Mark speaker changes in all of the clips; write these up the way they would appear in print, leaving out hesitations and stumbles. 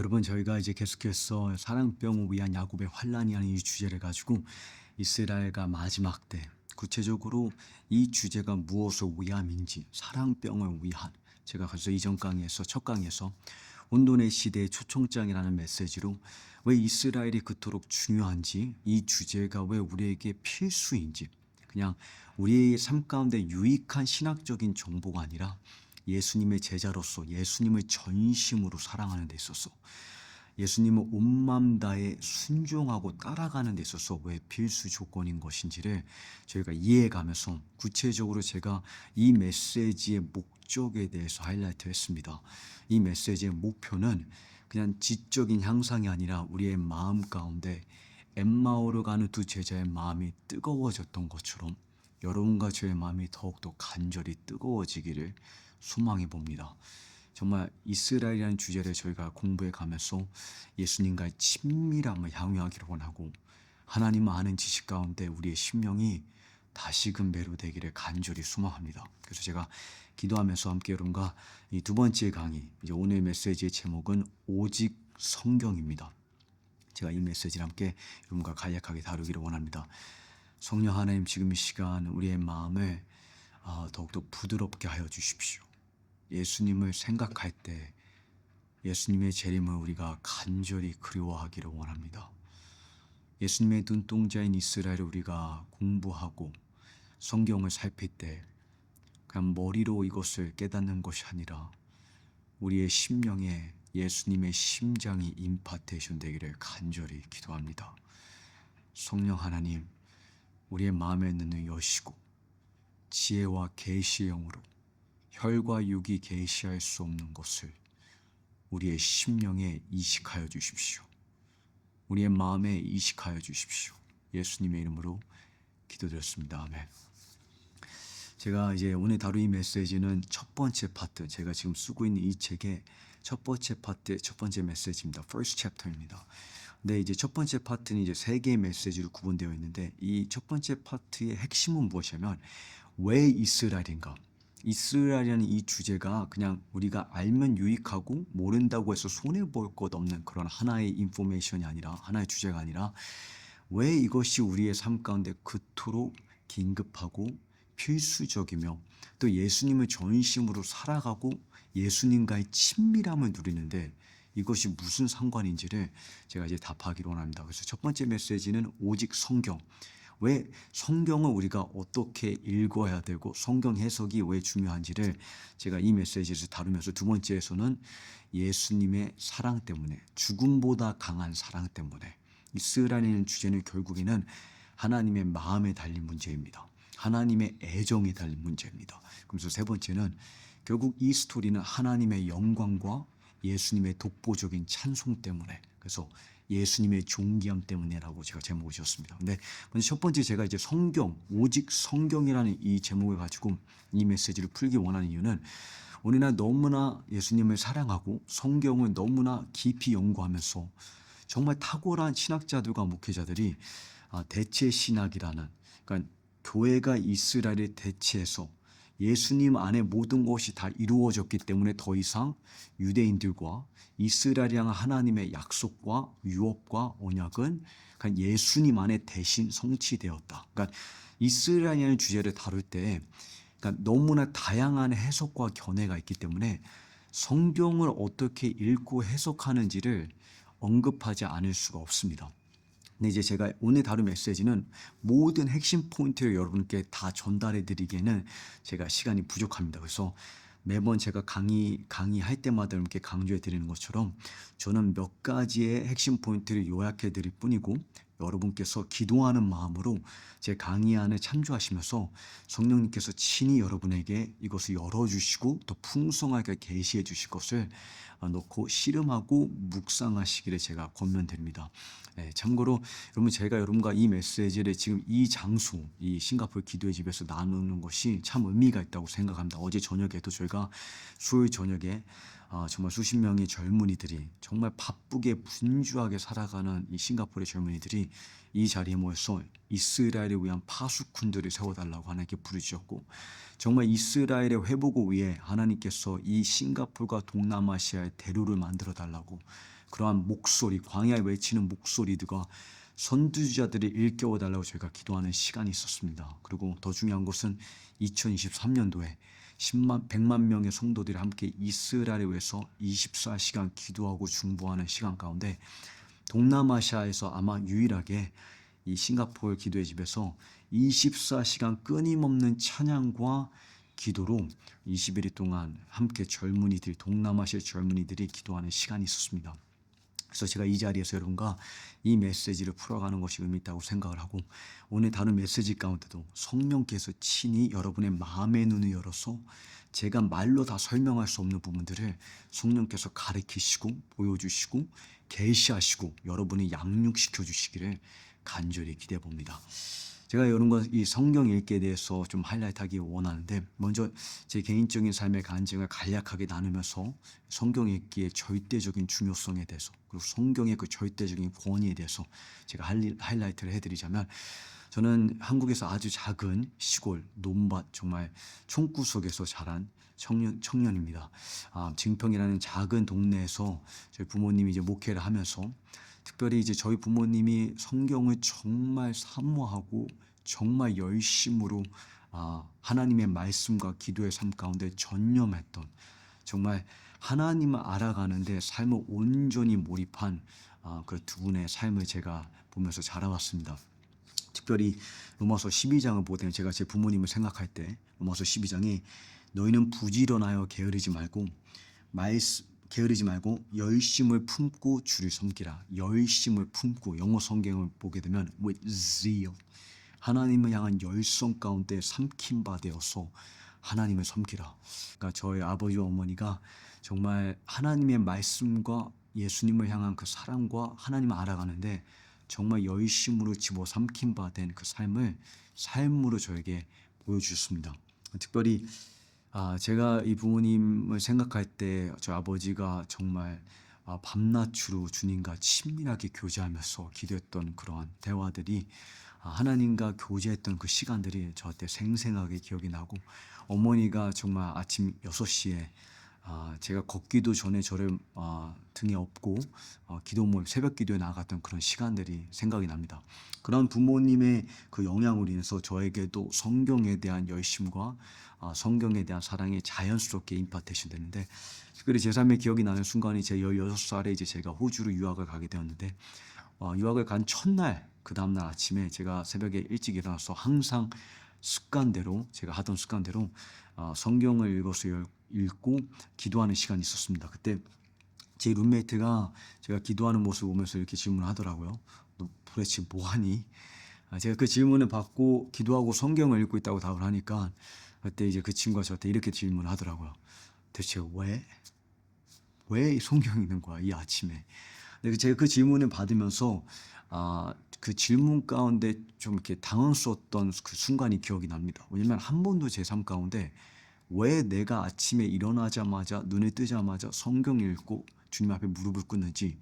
Speaker 1: 여러분, 저희가 이제 계속해서 사랑병을 위한 야곱의 환란이라는 이 주제를 가지고 이스라엘과 마지막 때, 구체적으로 이 주제가 무엇을 위함인지, 사랑병을 위한, 제가 그래서 이전 강의에서 첫 강의에서 혼돈의 시대의 초청장이라는 메시지로 왜 이스라엘이 그토록 중요한지, 이 주제가 왜 우리에게 필수인지, 그냥 우리의 삶 가운데 유익한 신학적인 정보가 아니라 예수님의 제자로서 예수님을 전심으로 사랑하는 데 있어서, 예수님을 온 마음 다해 순종하고 따라가는 데 있어서 왜 필수 조건인 것인지를 저희가 이해해가면서 구체적으로 제가 이 메시지의 목적에 대해서 하이라이트 했습니다. 이 메시지의 목표는 그냥 지적인 향상이 아니라 우리의 마음 가운데 엠마오로 가는 두 제자의 마음이 뜨거워졌던 것처럼 여러분과 저의 마음이 더욱더 간절히 뜨거워지기를 소망해 봅니다. 정말 이스라엘이라는 주제를 저희가 공부해 가면서 예수님과의 친밀함을 향유하기를 원하고, 하나님을 아는 지식 가운데 우리의 심령이 다시금 매료되기를 간절히 소망합니다. 그래서 제가 기도하면서 함께 여러분과 이 두 번째 강의, 이제 오늘 메시지의 제목은 오직 성경입니다. 제가 이 메시지를 함께 여러분과 간략하게 다루기를 원합니다. 성령 하나님, 지금 이 시간 우리의 마음을 더욱더 부드럽게 하여 주십시오. 예수님을 생각할 때 예수님의 재림을 우리가 간절히 그리워하기를 원합니다. 예수님의 눈동자인 이스라엘을 우리가 공부하고 성경을 살필 때 그냥 머리로 이것을 깨닫는 것이 아니라 우리의 심령에 예수님의 심장이 임파테이션 되기를 간절히 기도합니다. 성령 하나님, 우리의 마음의 눈을 여시고 지혜와 계시의 영으로 혈과 육이 계시할 수 없는 것을 우리의 심령에 이식하여 주십시오. 우리의 마음에 이식하여 주십시오. 예수님의 이름으로 기도드렸습니다. 아멘. 제가 이제 오늘 다룰 이 메시지는 첫 번째 파트, 제가 지금 쓰고 있는 이 책의 첫 번째 파트의 첫 번째 메시지입니다. First chapter입니다. 근데 이제 첫 번째 파트는 이제 세 개의 메시지로 구분되어 있는데, 이 첫 번째 파트의 핵심은 무엇이냐면 왜 이스라엘인가? 이스라엘이라는 이 주제가 그냥 우리가 알면 유익하고 모른다고 해서 손해볼 것 없는 그런 하나의 인포메이션이 아니라, 하나의 주제가 아니라, 왜 이것이 우리의 삶 가운데 그토록 긴급하고 필수적이며 또 예수님을 전심으로 살아가고 예수님과의 친밀함을 누리는데 이것이 무슨 상관인지를 제가 이제 답하기로 원합니다. 그래서 첫 번째 메시지는 오직 성경. 왜 성경을 우리가 어떻게 읽어야 되고 성경 해석이 왜 중요한지를 제가 이 메시지에서 다루면서, 두 번째에서는 예수님의 사랑 때문에, 죽음보다 강한 사랑 때문에, 이스라엘이라는 주제는 결국에는 하나님의 마음에 달린 문제입니다. 하나님의 애정에 달린 문제입니다. 그래서 세 번째는 결국 이 스토리는 하나님의 영광과 예수님의 독보적인 찬송 때문에, 그래서 예수님의 존귀함 때문에라고 제가 제목을 지었습니다. 근데 먼저 첫 번째, 제가 이제 성경, 오직 성경이라는 이 제목을 가지고 이 메시지를 풀기 원하는 이유는, 우리는 너무나 예수님을 사랑하고 성경을 너무나 깊이 연구하면서 정말 탁월한 신학자들과 목회자들이 대체 신학이라는, 그러니까 교회가 이스라엘을 대체해서 예수님 안에 모든 것이 다 이루어졌기 때문에 더 이상 유대인들과 이스라엘 향한 하나님의 약속과 유업과 언약은 그냥 예수님 안에 대신 성취되었다. 그러니까 이스라엘이라는 주제를 다룰 때 그러니까 너무나 다양한 해석과 견해가 있기 때문에 성경을 어떻게 읽고 해석하는지를 언급하지 않을 수가 없습니다. 근데 이제 제가 오늘 다룬 메시지는 모든 핵심 포인트를 여러분께 다 전달해 드리기에는 제가 시간이 부족합니다. 그래서 매번 제가 강의할 때마다 이렇게 강조해 드리는 것처럼 저는 몇 가지의 핵심 포인트를 요약해 드릴 뿐이고, 여러분께서 기도하는 마음으로 제 강의 안에 참조하시면서 성령님께서 친히 여러분에게 이것을 열어주시고 또 풍성하게 계시해 주실 것을 놓고 씨름하고 묵상하시기를 제가 권면드립니다. 참고로 여러분, 제가 여러분과 이 메시지를 지금 이 장소, 이 싱가포르 기도의 집에서 나누는 것이 참 의미가 있다고 생각합니다. 어제 저녁에도 저희가 수요일 저녁에 정말 수십 명의 젊은이들이 정말 바쁘게 분주하게 살아가는 이 싱가포르의 젊은이들이 이 자리에 모여서 이스라엘을 위한 파수꾼들을 세워달라고 하나님께 부르짖었고, 정말 이스라엘의 회복을 위해 하나님께서 이 싱가포르가 동남아시아의 대로를 만들어 달라고 그러한 목소리, 광야에 외치는 목소리들과 선두주자들을 일깨워 달라고 저희가 기도하는 시간이 있었습니다. 그리고 더 중요한 것은 2023년도에 100만 명의 성도들이 함께 이스라엘에 위해서 24시간 기도하고 중보하는 시간 가운데 동남아시아에서 아마 유일하게 이 싱가포르 기도의 집에서 24시간 끊임없는 찬양과 기도로 21일 동안 함께 젊은이들, 동남아시아 젊은이들이 기도하는 시간이 있었습니다. 그래서 제가 이 자리에서 여러분과 이 메시지를 풀어가는 것이 의미 있다고 생각을 하고, 오늘 다른 메시지 가운데도 성령께서 친히 여러분의 마음의 눈을 열어서 제가 말로 다 설명할 수 없는 부분들을 성령께서 가르치시고 보여주시고 계시하시고 여러분이 양육시켜 주시기를 간절히 기대해 봅니다. 제가 여러분과 이 성경 읽기에 대해서 좀 하이라이트하기 원하는데, 먼저 제 개인적인 삶의 간증을 간략하게 나누면서 성경 읽기의 절대적인 중요성에 대해서, 그리고 성경의 그 절대적인 권위에 대해서 제가 하이라이트를 해드리자면, 저는 한국에서 아주 작은 시골 논밭, 정말 총구석에서 자란 청년입니다. 증평이라는 작은 동네에서 저희 부모님이 이제 목회를 하면서, 특별히 이제 저희 부모님이 성경을 정말 사모하고 정말 열심으로 하나님의 말씀과 기도의 삶 가운데 전념했던, 정말 하나님을 알아가는데 삶을 온전히 몰입한 그 두 분의 삶을 제가 보면서 자라왔습니다. 특별히 로마서 12장을 보되 제가 제 부모님을 생각할 때, 로마서 12장에 너희는 부지런하여 게으르지 말고 열심을 품고 주를 섬기라. 열심을 품고, 영어 성경을 보게 되면 with zeal, 하나님을 향한 열성 가운데 삼킨 바 되어서 하나님을 섬기라. 그러니까 저희 아버지와 어머니가 정말 하나님의 말씀과 예수님을 향한 그 사랑과 하나님을 알아가는데 정말 열심으로 집어삼킨 바 된 그 삶을 삶으로 저에게 보여주셨습니다. 특별히 제가 이 부모님을 생각할 때 저 아버지가 정말 밤낮으로 주님과 친밀하게 교제하면서 기도했던 그러한 대화들이, 하나님과 교제했던 그 시간들이 저한테 생생하게 기억이 나고, 어머니가 정말 아침 6시에 제가 걷기도 전에 저를 등에 업고 기도 모임, 새벽 기도에 나갔던 그런 시간들이 생각이 납니다. 그런 부모님의 그 영향으로 인해서 저에게도 성경에 대한 열심과 성경에 대한 사랑이 자연스럽게 임파테이션 되는데, 특별히 제 삶에 기억이 나는 순간이 제 16살에 이제 제가 호주로 유학을 가게 되었는데, 유학을 간 첫날, 그 다음날 아침에 제가 새벽에 일찍 일어나서 항상 제가 하던 습관대로 성경을 읽고 기도하는 시간이 있었습니다. 그때 제 룸메이트가 제가 기도하는 모습을 보면서 이렇게 질문을 하더라고요. 너 도대체 뭐하니? 제가 그 질문을 받고 기도하고 성경을 읽고 있다고 답을 하니까, 그때 이제 그 친구가 저한테 이렇게 질문을 하더라고요. 대체 왜 성경 읽는 거야, 이 아침에? 근데 제가 그 질문을 받으면서 그 질문 가운데 좀 이렇게 당황스러웠던 그 순간이 기억이 납니다. 왜냐면 한 번도 제 삶 가운데 왜 내가 아침에 일어나자마자, 눈을 뜨자마자 성경 읽고 주님 앞에 무릎을 꿇는지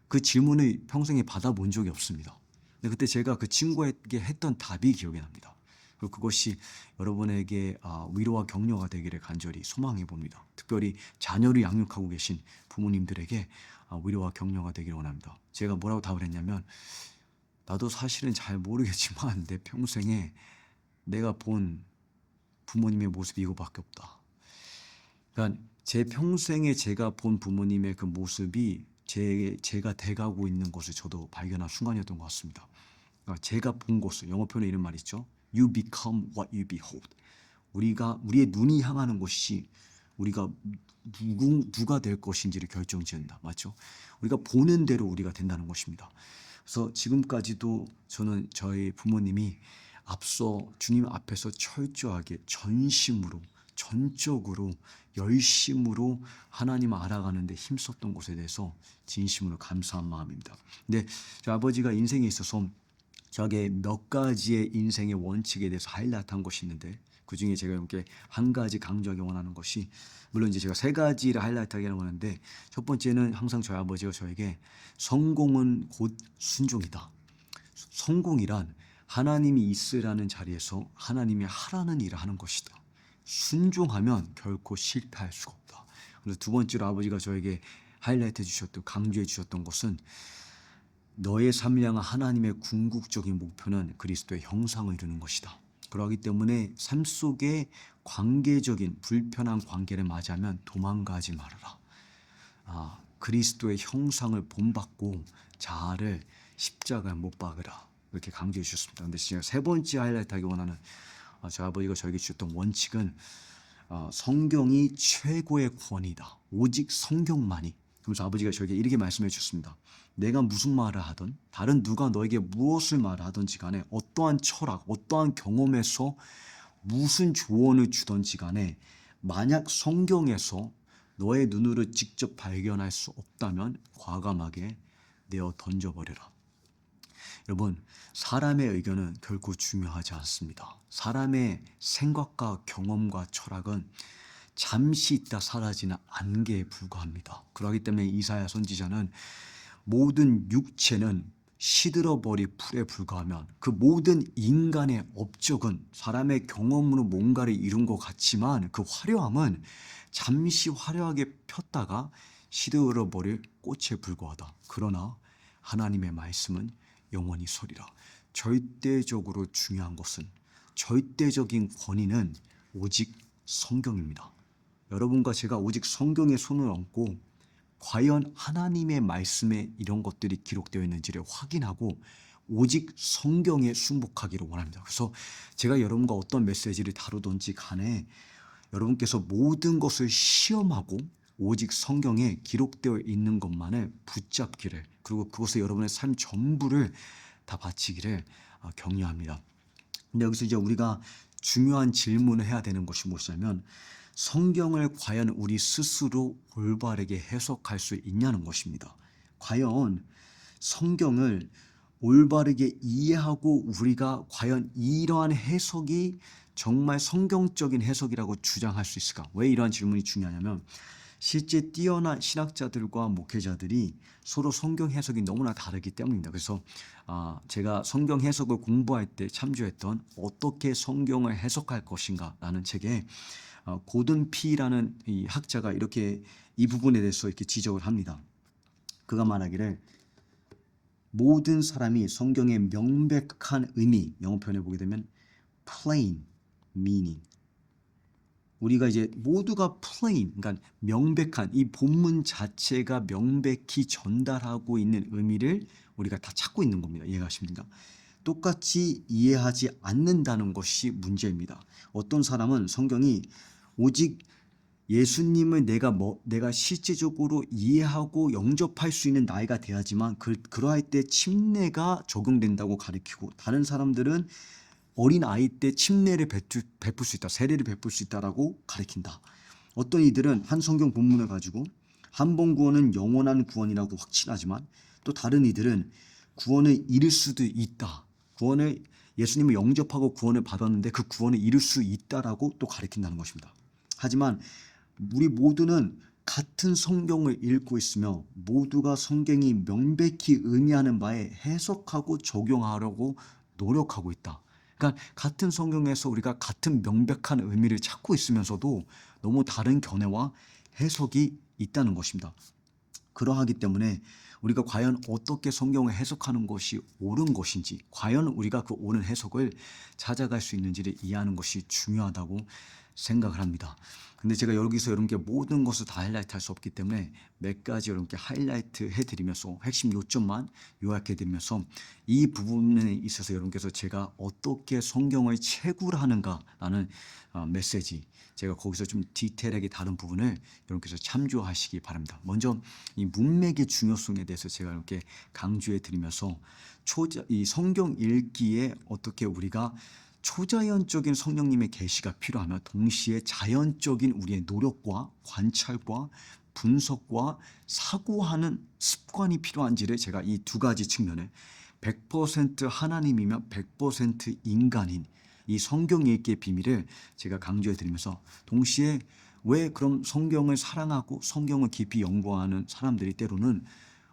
Speaker 1: 그 질문을 평생에 받아본 적이 없습니다. 근데 그때 제가 그 친구에게 했던 답이 기억이 납니다. 그리고 그것이 여러분에게 위로와 격려가 되기를 간절히 소망해 봅니다. 특별히 자녀를 양육하고 계신 부모님들에게 위로와 격려가 되기를 원합니다. 제가 뭐라고 답을 했냐면, 나도 사실은 잘 모르겠지만 내 평생에 내가 본 부모님의 모습이 이거밖에 없다. 그러니까 제 평생에 제가 본 부모님의 그 모습이 제가 돼가고 있는 것을 저도 발견한 순간이었던 것 같습니다. 그러니까 제가 본 것을, 영어 표현에 이런 말이 있죠. You become what you behold. 우리의 눈이 향하는 것이 우리가 누가 될 것인지를 결정지은다. 맞죠? 우리가 보는 대로 우리가 된다는 것입니다. 그래서 지금까지도 저는 저희 부모님이 앞서 주님 앞에서 철저하게 전심으로, 전적으로, 열심으로 하나님을 알아가는 데 힘썼던 것에 대해서 진심으로 감사한 마음입니다. 근데 저희 아버지가 인생에 있어서 저에게 몇 가지의 인생의 원칙에 대해서 하이라이트한 것이 있는데, 그 중에 제가 이렇게 한 가지 강조하기 원하는 것이, 물론 이제 제가 세 가지를 하이라이트하기 원하는데, 첫 번째는 항상 저희 아버지가 저에게 성공은 곧 순종이다. 성공이란 하나님이 있으라는 자리에서 하나님이 하라는 일을 하는 것이다. 순종하면 결코 실패할 수가 없다. 그래서 두 번째로 아버지가 저에게 하이라이트 해주셨던, 강조해 주셨던 것은, 너의 삶을 향한 하나님의 궁극적인 목표는 그리스도의 형상을 이루는 것이다. 그러기 때문에 삶 속에 관계적인 불편한 관계를 맞이하면 도망가지 말아라. 그리스도의 형상을 본받고 자아를 십자가에 못 박으라. 이렇게 강조해 주셨습니다. 근데 제가 세 번째 하이라이트 하기 원하는, 저희 아버지가 저에게 주셨던 원칙은, 성경이 최고의 권위다. 오직 성경만이. 그래서 아버지가 저에게 이렇게 말씀해 주셨습니다. 내가 무슨 말을 하든, 다른 누가 너에게 무엇을 말하든지 간에, 어떠한 철학, 어떠한 경험에서 무슨 조언을 주든지 간에, 만약 성경에서 너의 눈으로 직접 발견할 수 없다면 과감하게 내어 던져버려라. 여러분, 사람의 의견은 결코 중요하지 않습니다. 사람의 생각과 경험과 철학은 잠시 있다 사라지는 안개에 불과합니다. 그렇기 때문에 이사야 선지자는 모든 육체는 시들어버린 풀에 불과하면, 그 모든 인간의 업적은 사람의 경험으로 뭔가를 이룬 것 같지만 그 화려함은 잠시 화려하게 폈다가 시들어버릴 꽃에 불과하다. 그러나 하나님의 말씀은 영원히 서리라. 절대적으로 중요한 것은, 절대적인 권위는 오직 성경입니다. 여러분과 제가 오직 성경에 손을 얹고 과연 하나님의 말씀에 이런 것들이 기록되어 있는지를 확인하고 오직 성경에 순복하기를 원합니다. 그래서 제가 여러분과 어떤 메시지를 다루든지 간에 여러분께서 모든 것을 시험하고 오직 성경에 기록되어 있는 것만을 붙잡기를, 그리고 그것에 여러분의 삶 전부를 다 바치기를 격려합니다. 근데 여기서 이제 우리가 중요한 질문을 해야 되는 것이 무엇이냐면, 성경을 과연 우리 스스로 올바르게 해석할 수 있냐는 것입니다. 과연 성경을 올바르게 이해하고 우리가 과연 이러한 해석이 정말 성경적인 해석이라고 주장할 수 있을까? 왜 이러한 질문이 중요하냐면, 실제 뛰어난 신학자들과 목회자들이 서로 성경 해석이 너무나 다르기 때문입니다. 그래서 제가 성경 해석을 공부할 때 참조했던 어떻게 성경을 해석할 것인가 라는 책에 고든 피라는 이 학자가 이렇게 이 부분에 대해서 이렇게 지적을 합니다. 그가 말하기를, 모든 사람이 성경의 명백한 의미, 영어 표현을 보게 되면 plain meaning, 우리가 이제 모두가 plain, 그러니까 명백한, 이 본문 자체가 명백히 전달하고 있는 의미를 우리가 다 찾고 있는 겁니다. 이해가십니까? 똑같이 이해하지 않는다는 것이 문제입니다. 어떤 사람은 성경이 오직 예수님을 내가 실제적으로 이해하고 영접할 수 있는 나이가 돼야지만 그러할 때 침례가 적용된다고 가르치고, 다른 사람들은 어린 아이 때 침례를 베풀 수 있다, 세례를 베풀 수 있다라고 가르친다. 어떤 이들은 한 성경 본문을 가지고 한 번 구원은 영원한 구원이라고 확신하지만, 또 다른 이들은 구원을 잃을 수도 있다. 예수님을 영접하고 구원을 받았는데 그 구원을 잃을 수 있다라고 또 가르친다는 것입니다. 하지만 우리 모두는 같은 성경을 읽고 있으며 모두가 성경이 명백히 의미하는 바에 해석하고 적용하려고 노력하고 있다. 그러니까 같은 성경에서 우리가 같은 명백한 의미를 찾고 있으면서도 너무 다른 견해와 해석이 있다는 것입니다. 그러하기 때문에 우리가 과연 어떻게 성경을 해석하는 것이 옳은 것인지, 과연 우리가 그 옳은 해석을 찾아갈 수 있는지를 이해하는 것이 중요하다고 생각을 합니다. 근데 제가 여기서 여러분께 모든 것을 다 하이라이트 할 수 없기 때문에 몇 가지 여러분께 하이라이트 해드리면서 핵심 요점만 요약해드리면서, 이 부분에 있어서 여러분께서 제가 어떻게 성경을 채굴하는가라는 메시지, 제가 거기서 좀 디테일하게 다른 부분을 여러분께서 참조하시기 바랍니다. 먼저 이 문맥의 중요성에 대해서 제가 이렇게 강조해 드리면서, 이 성경 읽기에 어떻게 우리가 초자연적인 성령님의 계시가 필요하며 동시에 자연적인 우리의 노력과 관찰과 분석과 사고하는 습관이 필요한지를 제가 이 두 가지 측면에 100% 하나님이며 100% 인간인 이 성경 읽기의 비밀을 제가 강조해 드리면서 동시에 왜 그럼 성경을 사랑하고 성경을 깊이 연구하는 사람들이 때로는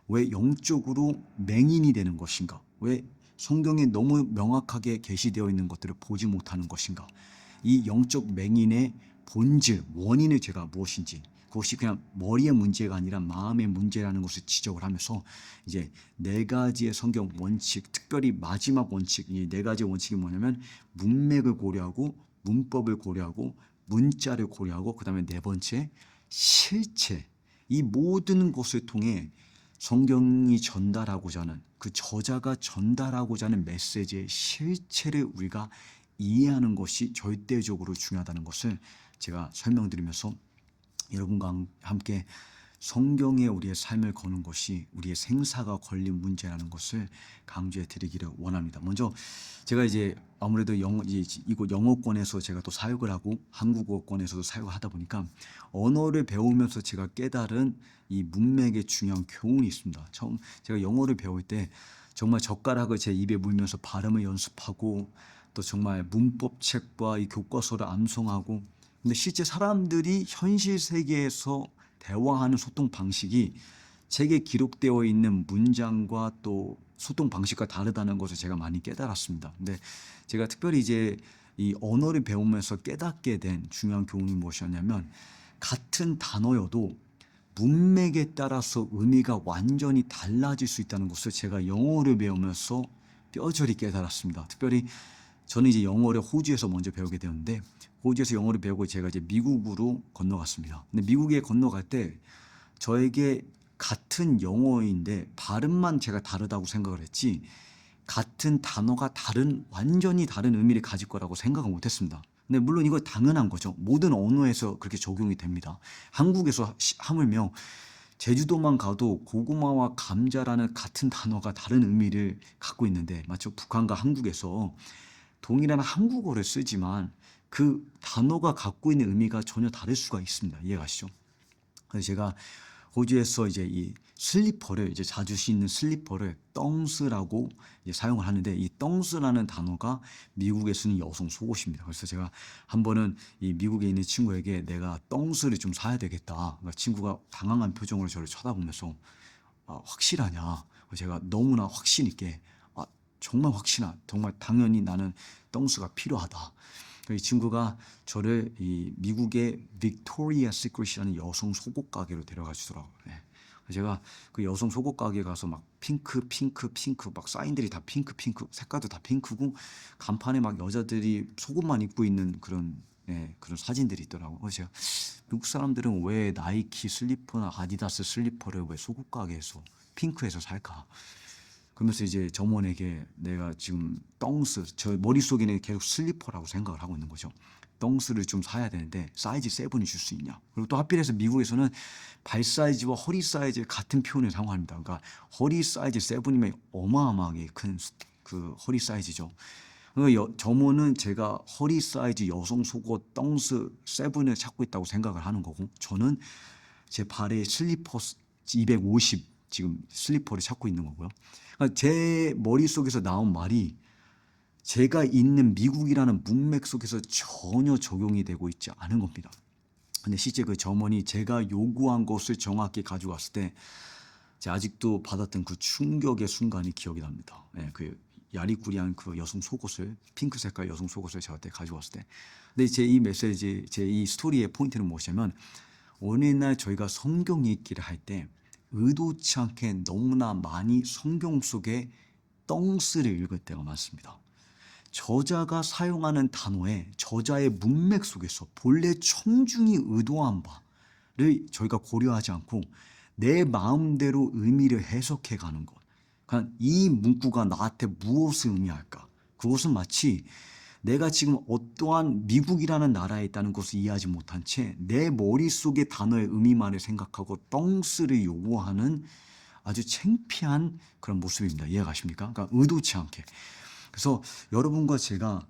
Speaker 1: 왜 영적으로 맹인이 되는 것인가? 왜 성경에 너무 명확하게 게시되어 있는 것들을 보지 못하는 것인가? 이 영적 맹인의 본질, 원인을 제가 무엇인지, 그것이 그냥 머리의 문제가 아니라 마음의 문제라는 것을 지적을 하면서 이제 네 가지의 성경 원칙, 특별히 마지막 원칙, 이 네 가지 원칙이 뭐냐면 문맥을 고려하고 문법을 고려하고 문자를 고려하고 그다음에 네 번째 실체, 이 모든 것을 통해 성경이 전달하고자 하는 그 저자가 전달하고자 하는 메시지의 실체를 우리가 이해하는 것이 절대적으로 중요하다는 것을 제가 설명드리면서 여러분과 함께 성경에 우리의 삶을 거는 것이 우리의 생사가 걸린 문제라는 것을 강조해 드리기를 원합니다. 먼저 제가 이제 아무래도 이곳 영어권에서 제가 또 사역을 하고 한국어권에서도 사역을 하다 보니까 언어를 배우면서 제가 깨달은 이 문맥의 중요한 교훈이 있습니다. 처음 제가 영어를 배울 때 정말 젓가락을 제 입에 물면서 발음을 연습하고 또 정말 문법책과 이 교과서를 암송하고, 근데 실제 사람들이 현실 세계에서 대화하는 소통 방식이 책에 기록되어 있는 문장과 또 소통 방식과 다르다는 것을 제가 많이 깨달았습니다. 근데 제가 특별히 이제 이 언어를 배우면서 깨닫게 된 중요한 교훈이 무엇이었냐면 같은 단어여도 문맥에 따라서 의미가 완전히 달라질 수 있다는 것을 제가 영어를 배우면서 뼈저리 깨달았습니다. 특별히 저는 이제 영어를 호주에서 먼저 배우게 되었는데 호주에서 영어를 배우고 제가 이제 미국으로 건너갔습니다. 근데 미국에 건너갈 때 저에게 같은 영어인데 발음만 제가 다르다고 생각을 했지 같은 단어가 완전히 다른 의미를 가질 거라고 생각을 못했습니다. 근데 물론 이거 당연한 거죠. 모든 언어에서 그렇게 적용이 됩니다. 한국에서 하물며 제주도만 가도 고구마와 감자라는 같은 단어가 다른 의미를 갖고 있는데, 마치 북한과 한국에서 동일한 한국어를 쓰지만 그 단어가 갖고 있는 의미가 전혀 다를 수가 있습니다. 이해가시죠? 그래서 제가 호주에서 이제 이 슬리퍼를 이제 자주 신는 슬리퍼를 떵스라고 이제 사용을 하는데, 이 떵스라는 단어가 미국에 쓰는 여성 속옷입니다. 그래서 제가 한 번은 이 미국에 있는 친구에게 내가 떵스를 좀 사야 되겠다. 그러니까 친구가 당황한 표정으로 저를 쳐다보면서 확실하냐? 제가 너무나 확신 있게 정말 확신하, 정말 당연히 나는 떵스가 필요하다. 이 친구가 저를 이 미국의 빅토리아 시크릿이라는 여성 속옷 가게로 데려가 주더라고요. 네. 제가 그 여성 속옷 가게 가서 막 핑크 막 사인들이 다 핑크 색깔도 다 핑크고 간판에 막 여자들이 속옷만 입고 있는 그런 그런 사진들이 있더라고요. 그래서 제가 미국 사람들은 왜 나이키 슬리퍼나 아디다스 슬리퍼를 왜 속옷 가게에서 핑크에서 살까? 그러면서 이제 점원에게 내가 지금 떵스, 저 머릿속에는 계속 슬리퍼라고 생각을 하고 있는 거죠. 떵스를 좀 사야 되는데 사이즈 7이 줄 수 있냐. 그리고 또 하필해서 미국에서는 발 사이즈와 허리 사이즈 같은 표현을 사용합니다. 그러니까 허리 사이즈 7이면 어마어마하게 큰 그 허리 사이즈죠. 그러니까 점원은 제가 허리 사이즈 여성 속옷 떵스 7을 찾고 있다고 생각을 하는 거고, 저는 제 발에 슬리퍼 250 지금 슬리퍼를 찾고 있는 거고요. 그러니까 제 머릿속에서 나온 말이 제가 있는 미국이라는 문맥 속에서 전혀 적용이 되고 있지 않은 겁니다. 근데 실제 그 점원이 제가 요구한 것을 정확히 가져왔을 때 제가 아직도 받았던 그 충격의 순간이 기억이 납니다. 그 야리꾸리한 그 여성 속옷을, 핑크 색깔 여성 속옷을 저한테 가져왔을 때. 근데 제 이 메시지, 제 이 스토리의 포인트는 무엇이냐면 어느 날 저희가 성경 읽기를 할 때 의도치 않게 너무나 많이 성경 속에 떵스를 읽을 때가 많습니다. 저자가 사용하는 단어에 저자의 문맥 속에서 본래 청중이 의도한 바를 저희가 고려하지 않고 내 마음대로 의미를 해석해 가는 것. 그러니까 이 문구가 나한테 무엇을 의미할까? 그것은 마치 내가 지금 어떠한 미국이라는 나라에 있다는 것을 이해하지 못한 채 내 머릿속의 단어의 의미만을 생각하고 떵스를 요구하는 아주 창피한 그런 모습입니다. 이해가십니까? 그러니까 의도치 않게. 그래서 여러분과 제가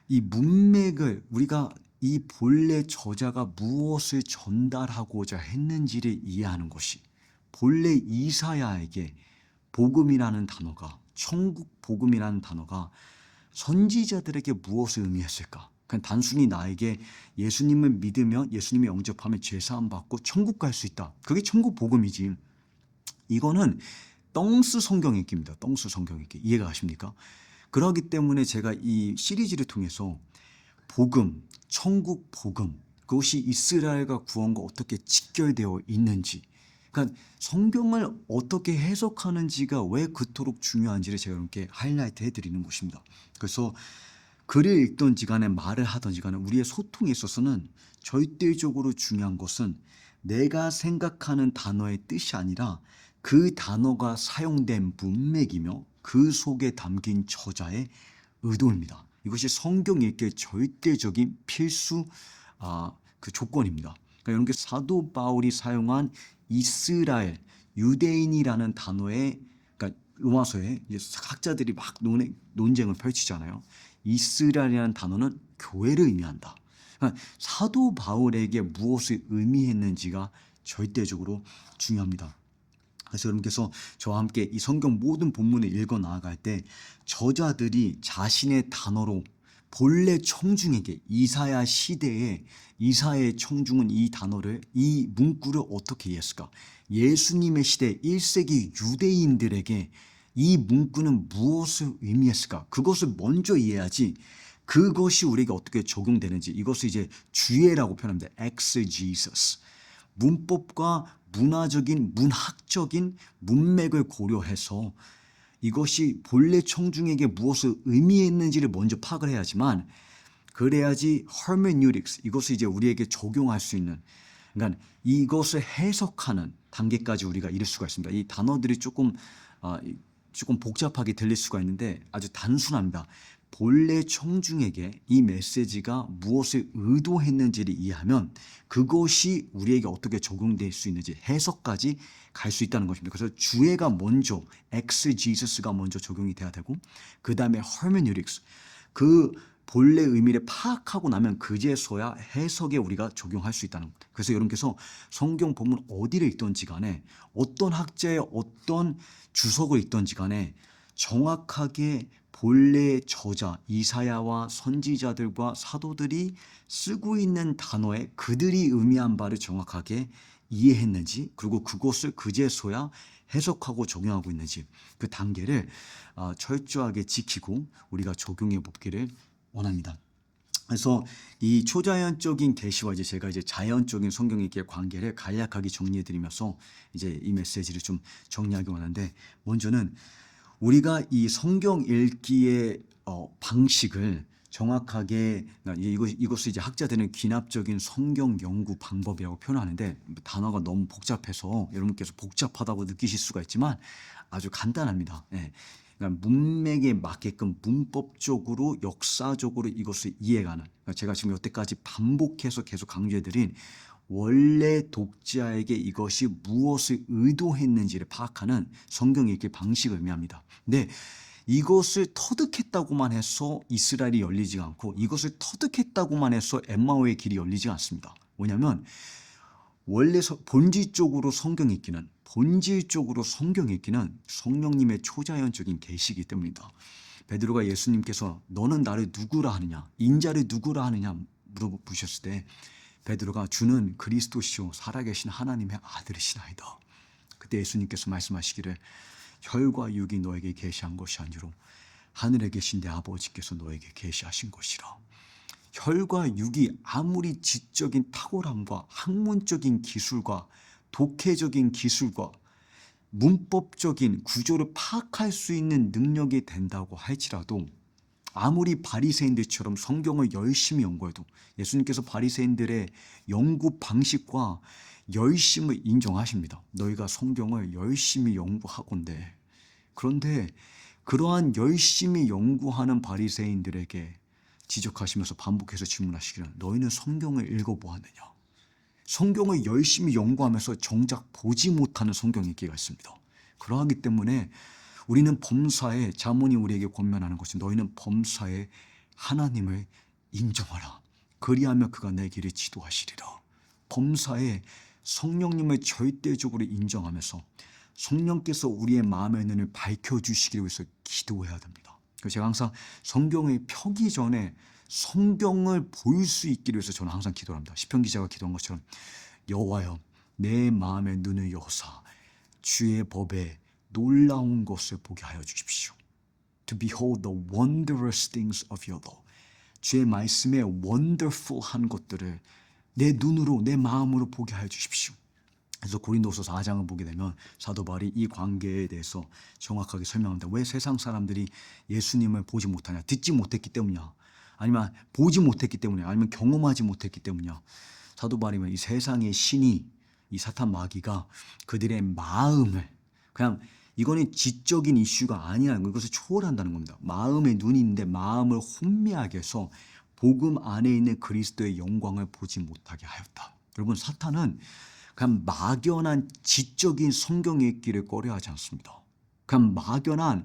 Speaker 1: 이 문맥을, 우리가 이 본래 저자가 무엇을 전달하고자 했는지를 이해하는 것이, 본래 이사야에게 복음이라는 단어가, 천국 복음이라는 단어가 선지자들에게 무엇을 의미했을까? 그냥 단순히 나에게 예수님을 믿으면 예수님을 영접하면 죄사함 받고 천국 갈 수 있다. 그게 천국 복음이지. 이거는 떵스 성경 읽기입니다. 떵스 성경 읽기. 이해가 가십니까? 그렇기 때문에 제가 이 시리즈를 통해서 복음, 천국 복음, 그것이 이스라엘과 구원과 어떻게 직결되어 있는지, 그러니까 성경을 어떻게 해석하는지가 왜 그토록 중요한지를 제가 여러분께 하이라이트 해드리는 것입니다. 그래서 글을 읽던지 간에 말을 하던지 간에 우리의 소통에 있어서는 절대적으로 중요한 것은 내가 생각하는 단어의 뜻이 아니라 그 단어가 사용된 문맥이며 그 속에 담긴 저자의 의도입니다. 이것이 성경 읽기의 절대적인 필수 그 조건입니다. 그러니까 이런 게 사도 바울이 사용한 이스라엘, 유대인이라는 단어의, 그러니까 로마서에 학자들이 막 논쟁을 펼치잖아요. 이스라엘이라는 단어는 교회를 의미한다. 그러니까 사도 바울에게 무엇을 의미했는지가 절대적으로 중요합니다. 그래서 여러분께서 저와 함께 이 성경 모든 본문을 읽어 나아갈 때 저자들이 자신의 단어로 본래 청중에게 이사야 시대에 이사야의 청중은 이 단어를, 이 문구를 어떻게 이해했을까? 예수님의 시대 1세기 유대인들에게 이 문구는 무엇을 의미했을까? 그것을 먼저 이해해야지 그것이 우리에게 어떻게 적용되는지, 이것을 이제 주예라고 표현합니다. exegesis. 문법과 문화적인, 문학적인 문맥을 고려해서 이것이 본래 청중에게 무엇을 의미했는지를 먼저 파악을 해야지만, 그래야지 hermeneutics, 이것을 이제 우리에게 적용할 수 있는, 그러니까 이것을 해석하는 단계까지 우리가 이룰 수가 있습니다. 이 단어들이 조금 복잡하게 들릴 수가 있는데 아주 단순합니다. 본래 청중에게 이 메시지가 무엇을 의도했는지를 이해하면 그것이 우리에게 어떻게 적용될 수 있는지 해석까지 갈 수 있다는 것입니다. 그래서 주애가 먼저, exegesis가 먼저 적용이 돼야 되고, 그 다음에 hermeneutics, 그 본래 의미를 파악하고 나면 그제서야 해석에 우리가 적용할 수 있다는 것. 그래서 여러분께서 성경 본문 어디를 읽던지 간에, 어떤 학자의 어떤 주석을 읽던지 간에 정확하게 본래 저자 이사야와 선지자들과 사도들이 쓰고 있는 단어에 그들이 의미한 바를 정확하게 이해했는지, 그리고 그것을 그제서야 해석하고 적용하고 있는지, 그 단계를 철저하게 지키고 우리가 적용해 보기를 원합니다. 그래서 이 초자연적인 계시와 제가 자연적인 성경 읽기의 관계를 간략하게 정리해 드리면서 이제 이 메시지를 좀 정리하기 원하는데, 먼저는 우리가 이 성경 읽기의 방식을 정확하게, 이것을 이제 학자들은 귀납적인 성경 연구 방법이라고 표현하는데, 단어가 너무 복잡해서 여러분께서 복잡하다고 느끼실 수가 있지만 아주 간단합니다. 예. 그러니까 문맥에 맞게끔 문법적으로 역사적으로 이것을 이해가는, 그러니까 제가 지금 여태까지 반복해서 계속 강조해드린 원래 독자에게 이것이 무엇을 의도했는지를 파악하는 성경 읽기 방식을 의미합니다. 근데 이것을 터득했다고만 해서 이스라엘이 열리지가 않고, 이것을 터득했다고만 해서 엠마오의 길이 열리지 않습니다. 뭐냐면 원래 본질적으로 성경 읽기는 성령님의 초자연적인 계시이기 때문이다. 베드로가 예수님께서 너는 나를 누구라 하느냐, 인자를 누구라 하느냐 물어보셨을 때 베드로가 주는 그리스도시요 살아계신 하나님의 아들이시나이다. 그때 예수님께서 말씀하시기를 혈과 육이 너에게 계시한 것이 아니로 하늘에 계신 내 아버지께서 너에게 계시하신 것이라. 혈과 육이 아무리 지적인 탁월함과 학문적인 기술과 독해적인 기술과 문법적인 구조를 파악할 수 있는 능력이 된다고 할지라도, 아무리 바리새인들처럼 성경을 열심히 연구해도, 예수님께서 바리새인들의 연구 방식과 열심을 인정하십니다. 너희가 성경을 열심히 연구하건대. 그런데 그러한 열심히 연구하는 바리새인들에게 지적하시면서 반복해서 질문하시기를 너희는 성경을 읽어보았느냐? 성경을 열심히 연구하면서 정작 보지 못하는 성경 읽기가 있습니다. 그러하기 때문에 우리는 범사에, 자문이 우리에게 권면하는 것은 너희는 범사에 하나님을 인정하라. 그리하며 그가 내 길을 지도하시리라. 범사에 성령님을 절대적으로 인정하면서 성령께서 우리의 마음의 눈을 밝혀주시기 위해서 기도해야 됩니다. 그래서 제가 항상 성경을 펴기 전에 성경을 볼 수 있기를 위해서 저는 항상 기도를 합니다. 시편 기자가 기도한 것처럼 여호와여 내 마음의 눈을 여사 주의 법에 놀라운 것을 보게 하여 주십시오. To behold the wondrous things of your law. 주의 말씀의 wonderful한 것들을 내 눈으로 내 마음으로 보게 하여 주십시오. 그래서 고린도서 4장을 보게 되면 사도 바울이 이 관계에 대해서 정확하게 설명합니다. 왜 세상 사람들이 예수님을 보지 못하냐? 듣지 못했기 때문이야. 아니면 보지 못했기 때문이야. 아니면 경험하지 못했기 때문이야. 사도 바울이 이 세상의 신이 이 사탄 마귀가 그들의 마음을 그냥 이거는 지적인 이슈가 아니라는 거 이것을 초월한다는 겁니다. 마음의 눈이 있는데 마음을 혼미하게 해서 복음 안에 있는 그리스도의 영광을 보지 못하게 하였다. 여러분 사탄은 그냥 막연한 지적인 성경 읽기를 꺼려하지 않습니다. 그냥 막연한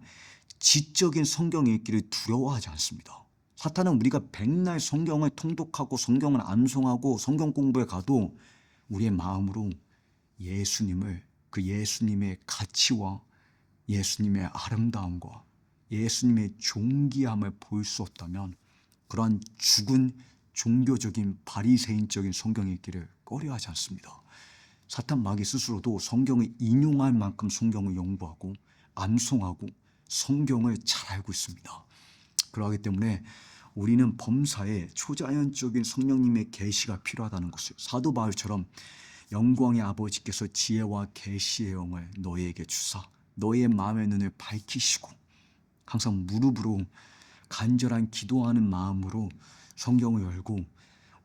Speaker 1: 지적인 성경 읽기를 두려워하지 않습니다. 사탄은 우리가 백날 성경을 통독하고 성경을 암송하고 성경 공부에 가도 우리의 마음으로 예수님을 그 예수님의 가치와 예수님의 아름다움과 예수님의 존귀함을 볼 수 없다면 그러한 죽은 종교적인 바리새인적인 성경 읽기를 꺼려하지 않습니다. 사탄 마귀 스스로도 성경을 인용할 만큼 성경을 연구하고 암송하고 성경을 잘 알고 있습니다. 그러하기 때문에 우리는 범사에 초자연적인 성령님의 계시가 필요하다는 것을 사도 바울처럼 영광의 아버지께서 지혜와 계시의 영을 너희에게 주사 너희의 마음의 눈을 밝히시고 항상 무릎으로 간절한 기도하는 마음으로 성경을 열고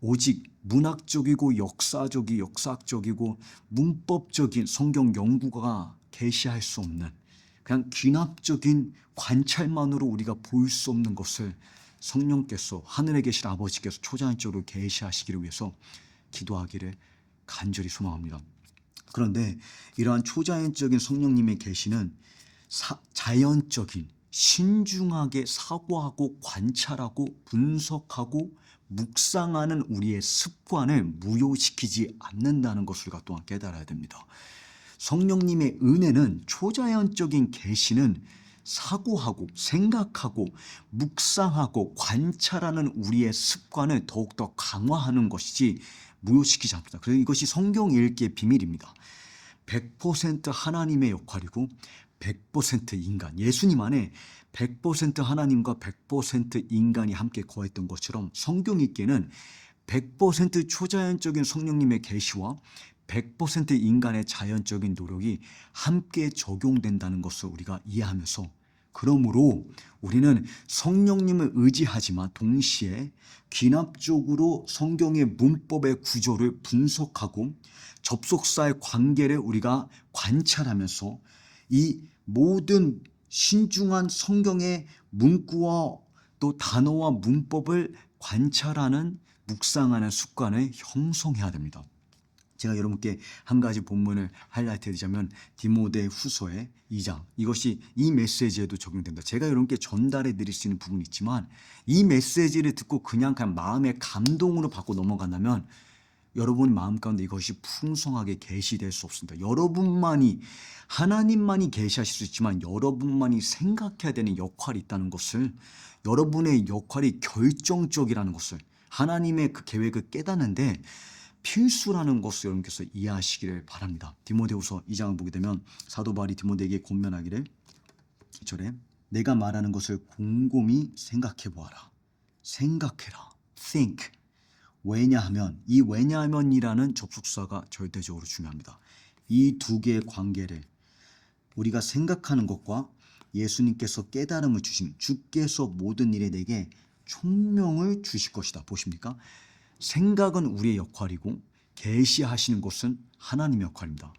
Speaker 1: 오직 문학적이고 역사학적이고 문법적인 성경 연구가 계시할 수 없는 그냥 귀납적인 관찰만으로 우리가 볼 수 없는 것을 성령께서 하늘에 계신 아버지께서 초자연적으로 계시하시기를 위해서 기도하기를 간절히 소망합니다. 그런데 이러한 초자연적인 성령님의 계시는 자연적인 신중하게 사고하고 관찰하고 분석하고 묵상하는 우리의 습관을 무효시키지 않는다는 것을 우리가 또한 깨달아야 됩니다. 성령님의 은혜는 초자연적인 계시는 사고하고 생각하고 묵상하고 관찰하는 우리의 습관을 더욱더 강화하는 것이지 무효시키지 않습니다. 그래서 이것이 성경 읽기의 비밀입니다. 100% 하나님의 역할이고 100% 인간, 예수님 안에 100% 하나님과 100% 인간이 함께 거했던 것처럼 성경 읽기에는 100% 초자연적인 성령님의 계시와 100% 인간의 자연적인 노력이 함께 적용된다는 것을 우리가 이해하면서 그러므로 우리는 성령님을 의지하지만 동시에 귀납적으로 성경의 문법의 구조를 분석하고 접속사의 관계를 우리가 관찰하면서 이 모든 신중한 성경의 문구와 또 단어와 문법을 관찰하는 묵상하는 습관을 형성해야 됩니다. 제가 여러분께 한 가지 본문을 하이라이트 해드리자면 디모데 후서의 2장 이것이 이 메시지에도 적용된다. 제가 여러분께 전달해 드릴 수 있는 부분이 있지만 이 메시지를 듣고 그냥 마음의 감동으로 받고 넘어간다면 여러분 마음 가운데 이것이 풍성하게 계시될 수 없습니다. 여러분만이 하나님만이 계시하실 수 있지만 여러분만이 생각해야 되는 역할이 있다는 것을 여러분의 역할이 결정적이라는 것을 하나님의 그 계획을 깨닫는데 필수라는 것을 여러분께서 이해하시기를 바랍니다. 디모데후서 2장을 보게 되면 사도 바울이 디모데에게 권면하기를 1절에 내가 말하는 것을 곰곰이 생각해 보아라. 생각해라. think. 왜냐하면 이 왜냐하면이라는 접속사가 절대적으로 중요합니다. 이 두 개의 관계를 우리가 생각하는 것과 예수님께서 깨달음을 주신 주께서 모든 일에 내게 총명을 주실 것이다. 보십니까? 생각은 우리의 역할이고 계시하시는 것은 하나님의 역할입니다.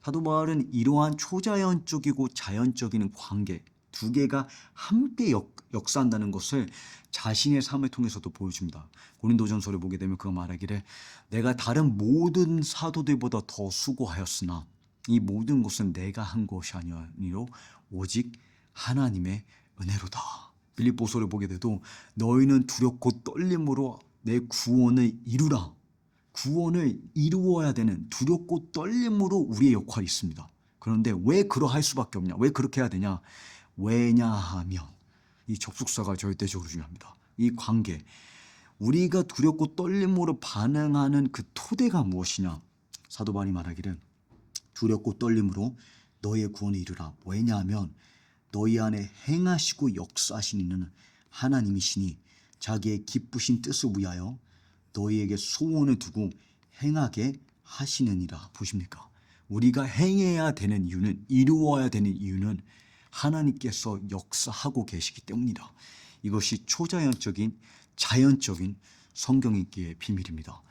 Speaker 1: 사도 바울은 이러한 초자연적이고 자연적인 관계 두 개가 함께 역사한다는 것을 자신의 삶을 통해서도 보여줍니다. 고린도전서를 보게 되면 그가 말하기를 내가 다른 모든 사도들보다 더 수고하였으나 이 모든 것은 내가 한 것이 아니로 오직 하나님의 은혜로다. 빌립보서를 보게 돼도 너희는 두렵고 떨림으로 내 구원을 이루라. 구원을 이루어야 되는 두렵고 떨림으로 우리의 역할이 있습니다. 그런데 왜 그러할 수밖에 없냐? 왜 그렇게 해야 되냐? 왜냐하면 이 접속사가 절대적으로 중요합니다. 이 관계, 우리가 두렵고 떨림으로 반응하는 그 토대가 무엇이냐? 사도 바울이 말하기를 두렵고 떨림으로 너희의 구원에 이르라. 왜냐하면 너희 안에 행하시고 역사하신 이는 하나님이시니 자기의 기쁘신 뜻을 위하여 너희에게 소원을 두고 행하게 하시느니라. 보십니까? 우리가 행해야 되는 이유는, 이루어야 되는 이유는 하나님께서 역사하고 계시기 때문이다. 이것이 초자연적인, 자연적인 성경 읽기의 비밀입니다.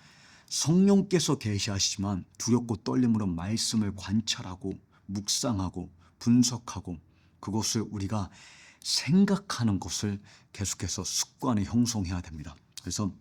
Speaker 1: 성령께서 계시하시지만 두렵고 떨림으로 말씀을 관찰하고 묵상하고 분석하고 그것을 우리가 생각하는 것을 계속해서 습관을 형성해야 됩니다. 그래서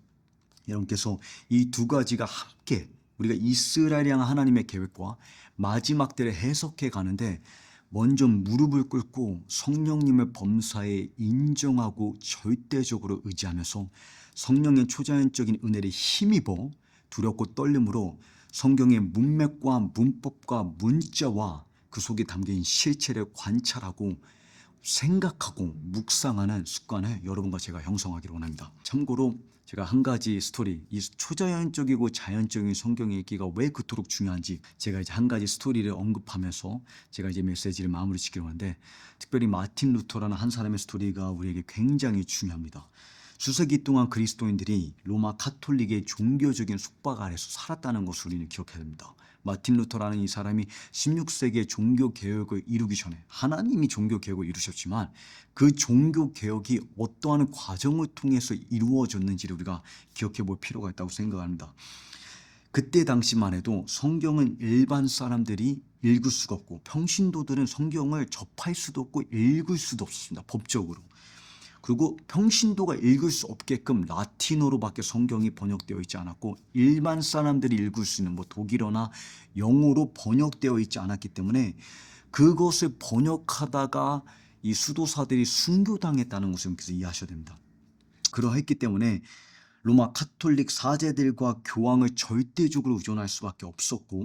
Speaker 1: 여러분께서 이 두 가지가 함께 우리가 이스라엘 향한 하나님의 계획과 마지막 때를 해석해 가는데 먼저 무릎을 꿇고 성령님의 범사에 인정하고 절대적으로 의지하면서 성령의 초자연적인 은혜를 힘입어 두렵고 떨림으로 성경의 문맥과 문법과 문자와 그 속에 담긴 실체를 관찰하고 생각하고 묵상하는 습관을 여러분과 제가 형성하기를 원합니다. 참고로 제가 한 가지 스토리, 이 초자연적이고 자연적인 성경 읽기가 왜 그토록 중요한지 제가 이제 한 가지 스토리를 언급하면서 제가 이제 메시지를 마무리 짓기로 하는데, 특별히 마틴 루터라는 한 사람의 스토리가 우리에게 굉장히 중요합니다. 수세기 동안 그리스도인들이 로마 카톨릭의 종교적인 속박 아래서 살았다는 것을 우리는 기억해야 됩니다. 마틴 루터라는 이 사람이 16세기에 종교개혁을 이루기 전에 하나님이 종교개혁을 이루셨지만 그 종교개혁이 어떠한 과정을 통해서 이루어졌는지를 우리가 기억해 볼 필요가 있다고 생각합니다. 그때 당시만 해도 성경은 일반 사람들이 읽을 수가 없고 평신도들은 성경을 접할 수도 없고 읽을 수도 없습니다. 법적으로. 그리고 평신도가 읽을 수 없게끔 라틴어로밖에 성경이 번역되어 있지 않았고 일반 사람들이 읽을 수 있는 독일어나 영어로 번역되어 있지 않았기 때문에 그것을 번역하다가 이 수도사들이 순교당했다는 것을 여기서 이해하셔야 됩니다. 그러했기 때문에 로마 카톨릭 사제들과 교황을 절대적으로 의존할 수밖에 없었고,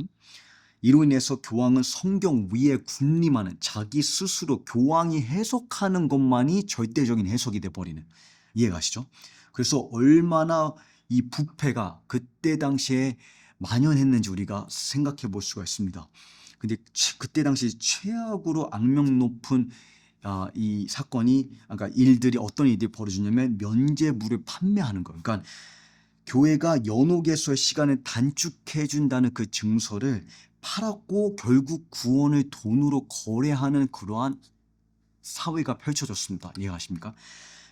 Speaker 1: 이로 인해서 교황은 성경 위에 군림하는, 자기 스스로 교황이 해석하는 것만이 절대적인 해석이 돼버리는, 이해가시죠? 그래서 얼마나 이 부패가 그때 당시에 만연했는지 우리가 생각해 볼 수가 있습니다. 근데 그때 당시 최악으로 악명 높은 이 사건이, 그러니까 일들이, 어떤 일들이 벌어지냐면 면죄부를 판매하는 거예요. 그러니까 교회가 연옥에서의 시간을 단축해 준다는 그 증서를 팔았고 결국 구원을 돈으로 거래하는 그러한 사회가 펼쳐졌습니다. 이해하십니까?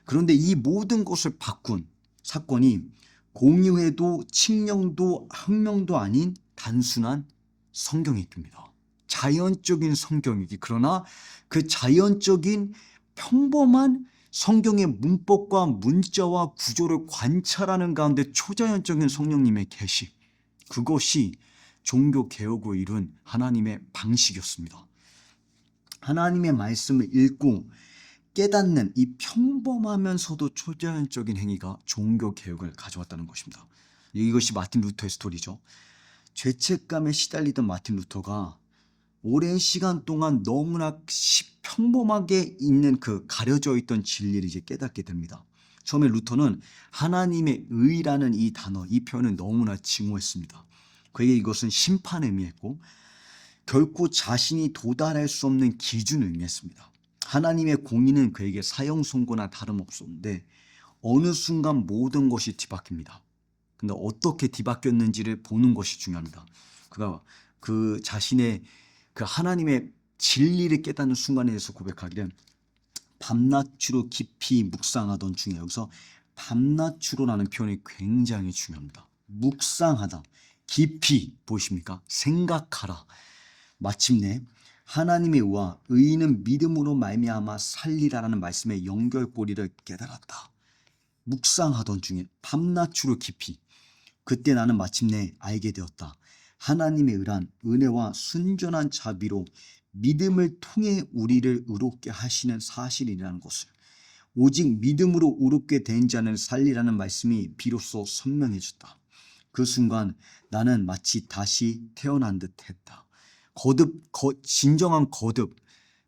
Speaker 1: 그런데 이 모든 것을 바꾼 사건이 공의회도 칙령도 혁명도 아닌 단순한 성경읽기입니다. 자연적인 성경이기. 그러나 그 자연적인 평범한 성경의 문법과 문자와 구조를 관찰하는 가운데 초자연적인 성령님의 계시, 그것이 종교 개혁을 이룬 하나님의 방식이었습니다. 하나님의 말씀을 읽고 깨닫는 이 평범하면서도 초자연적인 행위가 종교 개혁을 가져왔다는 것입니다. 이것이 마틴 루터의 스토리죠. 죄책감에 시달리던 마틴 루터가 오랜 시간 동안 너무나 평범하게 있는 그 가려져 있던 진리를 이제 깨닫게 됩니다. 처음에 루터는 하나님의 의라는 이 단어, 이 표현을 너무나 증오했습니다. 그에게 이것은 심판을 의미했고 결코 자신이 도달할 수 없는 기준을 의미했습니다. 하나님의 공의는 그에게 사형 선고나 다름없었는데 어느 순간 모든 것이 뒤바뀝니다. 근데 어떻게 뒤바뀌었는지를 보는 것이 중요합니다. 그가 그 자신의 그 하나님의 진리를 깨닫는 순간에 대해서 고백하기를 밤낮으로 깊이 묵상하던 중에, 여기서 밤낮으로라는 표현이 굉장히 중요합니다. 묵상하다, 깊이, 보이십니까? 생각하라. 마침내 하나님의 의와 의인은 믿음으로 말미암아 살리라라는 말씀의 연결고리를 깨달았다. 묵상하던 중에 밤낮으로 깊이, 그때 나는 마침내 알게 되었다. 하나님의 의란 은혜와 순전한 자비로 믿음을 통해 우리를 의롭게 하시는 사실이라는 것을, 오직 믿음으로 의롭게 된 자는 살리라는 말씀이 비로소 선명해졌다. 그 순간 나는 마치 다시 태어난 듯 했다. 진정한 거듭,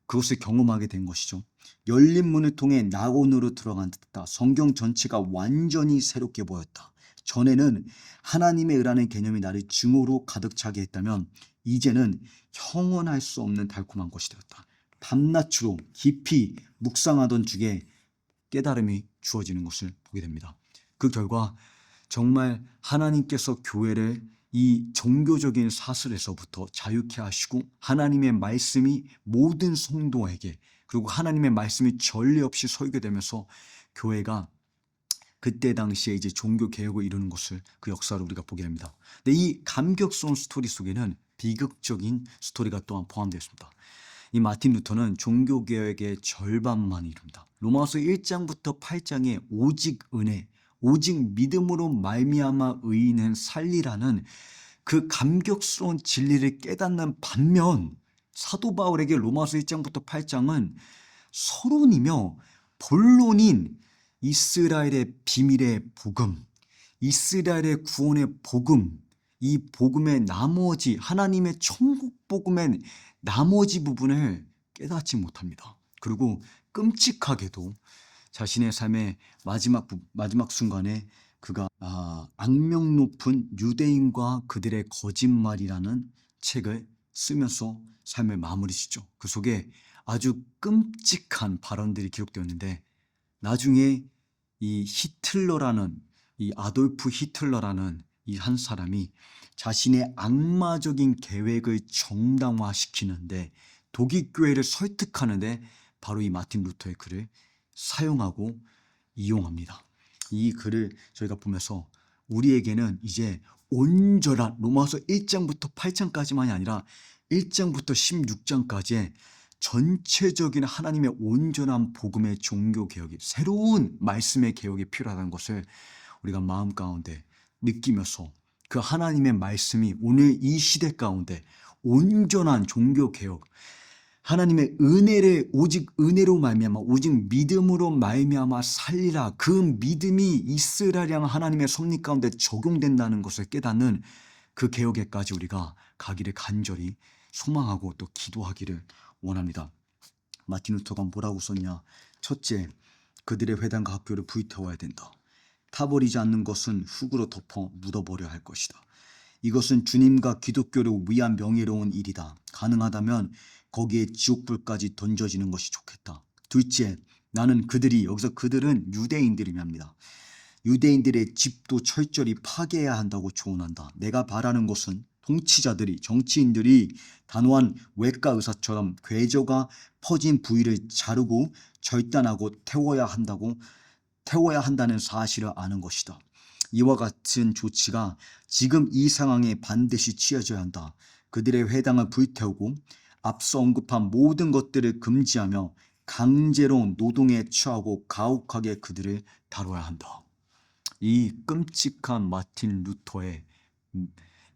Speaker 1: 그것을 경험하게 된 것이죠. 열린 문을 통해 낙원으로 들어간 듯하다. 성경 전체가 완전히 새롭게 보였다. 전에는 하나님의 의라는 개념이 나를 증오로 가득 차게 했다면 이제는 형언할 수 없는 달콤한 것이 되었다. 밤낮으로 깊이 묵상하던 중에 깨달음이 주어지는 것을 보게 됩니다. 그 결과 정말 하나님께서 교회를 이 종교적인 사슬에서부터 자유케 하시고 하나님의 말씀이 모든 성도에게 그리고 하나님의 말씀이 전례 없이 설교되면서 교회가 그때 당시에 이제 종교 개혁을 이루는 것을 그 역사를 우리가 보게 됩니다. 근데 이 감격스러운 스토리 속에는 비극적인 스토리가 또한 포함되어 있습니다. 이 마틴 루터는 종교 개혁의 절반만 이룹니다. 로마서 1장부터 8장에 오직 은혜, 오직 믿음으로 말미암아 의인은 살리라는 그 감격스러운 진리를 깨닫는 반면 사도 바울에게 로마서 1장부터 8장은 서론이며 본론인 이스라엘의 비밀의 복음, 이스라엘의 구원의 복음, 이 복음의 나머지 하나님의 천국 복음의 나머지 부분을 깨닫지 못합니다. 그리고 끔찍하게도 자신의 삶의 마지막 순간에 그가 악명 높은 유대인과 그들의 거짓말이라는 책을 쓰면서 삶을 마무리 짓죠. 그 속에 아주 끔찍한 발언들이 기록되었는데 나중에 이 아돌프 히틀러라는 이 한 사람이 자신의 악마적인 계획을 정당화시키는데 독일 교회를 설득하는데 바로 이 마틴 루터의 글을 사용하고 이용합니다. 이 글을 저희가 보면서 우리에게는 이제 온전한 로마서 1장부터 8장까지만이 아니라 1장부터 16장까지의 전체적인 하나님의 온전한 복음의 종교 개혁이 새로운 말씀의 개혁이 필요하다는 것을 우리가 마음 가운데 느끼면서 그 하나님의 말씀이 오늘 이 시대 가운데 온전한 종교 개혁 하나님의 은혜를 오직 은혜로 말미암아 오직 믿음으로 말미암아 살리라 그 믿음이 이스라엘 향한 하나님의 섭리 가운데 적용된다는 것을 깨닫는 그 개혁에까지 우리가 가기를 간절히 소망하고 또 기도하기를 원합니다. 마틴 루터가 뭐라고 썼냐? 첫째, 그들의 회당과 학교를 불태워야 된다. 타버리지 않는 것은 흙으로 덮어 묻어버려야 할 것이다. 이것은 주님과 기독교를 위한 명예로운 일이다. 가능하다면 거기에 지옥불까지 던져지는 것이 좋겠다. 둘째, 나는 여기서 그들은 유대인들이랍니다. 유대인들의 집도 철저히 파괴해야 한다고 조언한다. 내가 바라는 것은 통치자들이 정치인들이 단호한 외과 의사처럼 괴조가 퍼진 부위를 자르고 절단하고 태워야 한다는 사실을 아는 것이다. 이와 같은 조치가 지금 이 상황에 반드시 취해져야 한다. 그들의 회당을 불태우고 앞서 언급한 모든 것들을 금지하며 강제로 노동에 취하고 가혹하게 그들을 다뤄야 한다. 이 끔찍한 마틴 루터의